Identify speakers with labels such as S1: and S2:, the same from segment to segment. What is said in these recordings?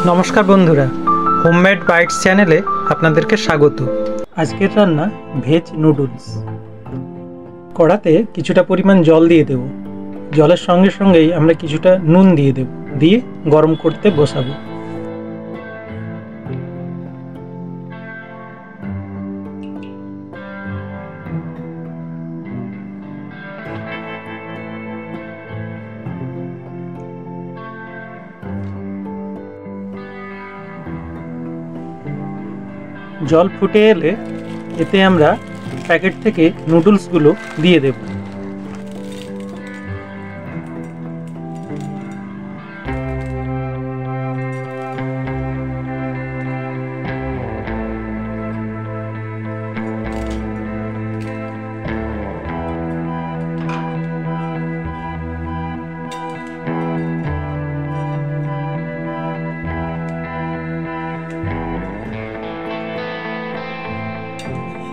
S1: নমস্কার বন্ধুরা, homemade bytes চ্যানেলে আপনাদেরকে স্বাগত। আজকের রান্না ভেজ নুডলস। কড়াতে কিছুটা পরিমাণ জল দিয়ে দেব। জলের সঙ্গে সঙ্গেই আমরা কিছুটা নুন দিয়ে দেব, দিয়ে গরম করতে বসাবো। জল ফুটে এলে এতে আমরা প্যাকেট থেকে নুডলসগুলো দিয়ে দেব।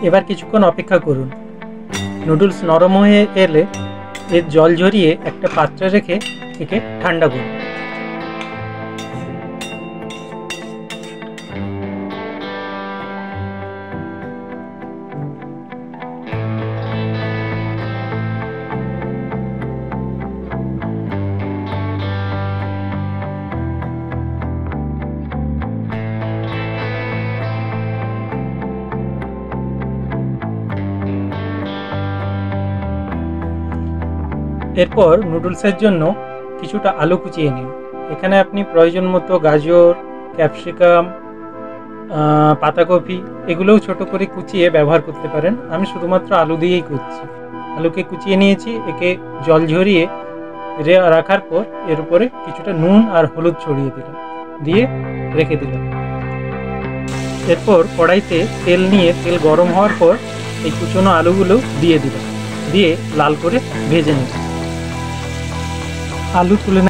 S1: এবার কিছুক্ষণ অপেক্ষা করুন। নুডলস নরম হয়ে এলে এর জল ঝরিয়ে একটা পাত্রে রেখে একে ঠান্ডা করুন। এরপর নুডলসের জন্য কিছুটা আলু কুচিয়ে নিন। এখানে আপনি প্রয়োজন মতো গাজর, ক্যাপসিকাম, পাতাকপি এগুলোও ছোট করে কুচিয়ে ব্যবহার করতে পারেন। আমি শুধুমাত্র আলু দিয়েই করছি। আলুকে কুচিয়ে নিয়েছি, একে জল ঝরিয়ে রাখার পর এর উপরে কিছুটা নুন আর হলুদ ছড়িয়ে দিলাম, দিয়ে রেখে দিলাম। এরপর কড়াইতে তেল নিয়ে তেল গরম হওয়ার পর এই কুচনো আলুগুলো দিয়ে দিলাম, দিয়ে লাল করে ভেজে নিলাম। আলু তুলে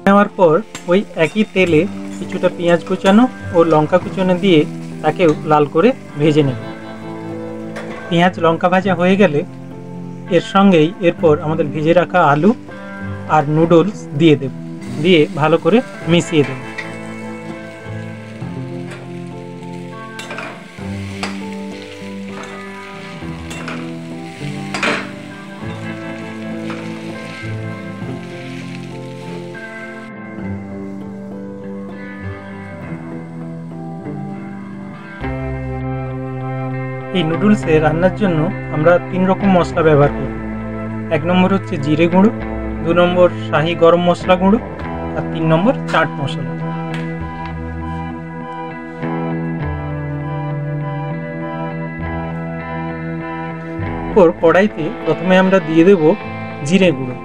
S1: নেওয়ার পর ওই একই তেলে কিছুটা পেঁয়াজ কুচানো ও লঙ্কা কুচানো দিয়ে তাকেও লাল করে ভেজে নেব। পেঁয়াজ লঙ্কা ভাজা হয়ে গেলে এর সঙ্গেই এরপর আমাদের ভেজে রাখা আলু আর নুডলস দিয়ে দেব, দিয়ে ভালো করে মিশিয়ে দেব। এই নুডলসে রান্নার জন্য আমরা 3 রকম মশলা ব্যবহার করি। 1 নম্বর হচ্ছে জিরে গুঁড়ো, 2 নম্বর শাহি গরম মশলা গুঁড়ো আর 3 নম্বর চাট মশলা। এরপর কড়াইতে প্রথমে আমরা দিয়ে দেব জিরে গুঁড়ো।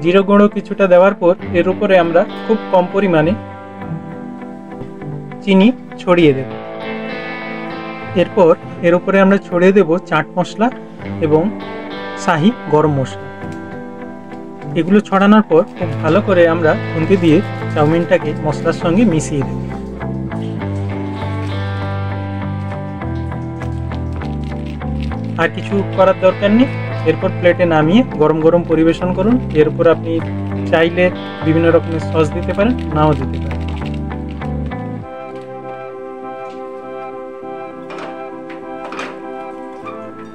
S1: জিরে গুঁড়ো কিছুটা দেওয়ার পর এর উপরে আমরা খুব কম পরিমাণে চিনি ছড়িয়ে দেব। এরপর এর উপরে আমরা ছড়িয়ে দেব চাট মশলা এবং শাহি গরম মশলা। এগুলো ছড়ানোর পর খুব ভালো করে আমরা খুন্তি দিয়ে চাউমিনটাকে মশলার সঙ্গে মিশিয়ে দেব। আর কিছু করার দরকার নেই। এরপর প্লেটে নামিয়ে গরম গরম পরিবেশন করুন। এর উপর আপনি চাইলে বিভিন্ন রকমের সস দিতে পারেন, নাও দিতে পারেন।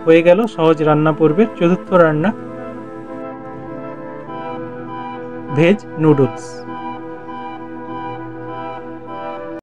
S1: হয়ে গেল সহজ রান্না পর্বের চতুর্থ রান্না, ভেজ নুডলস।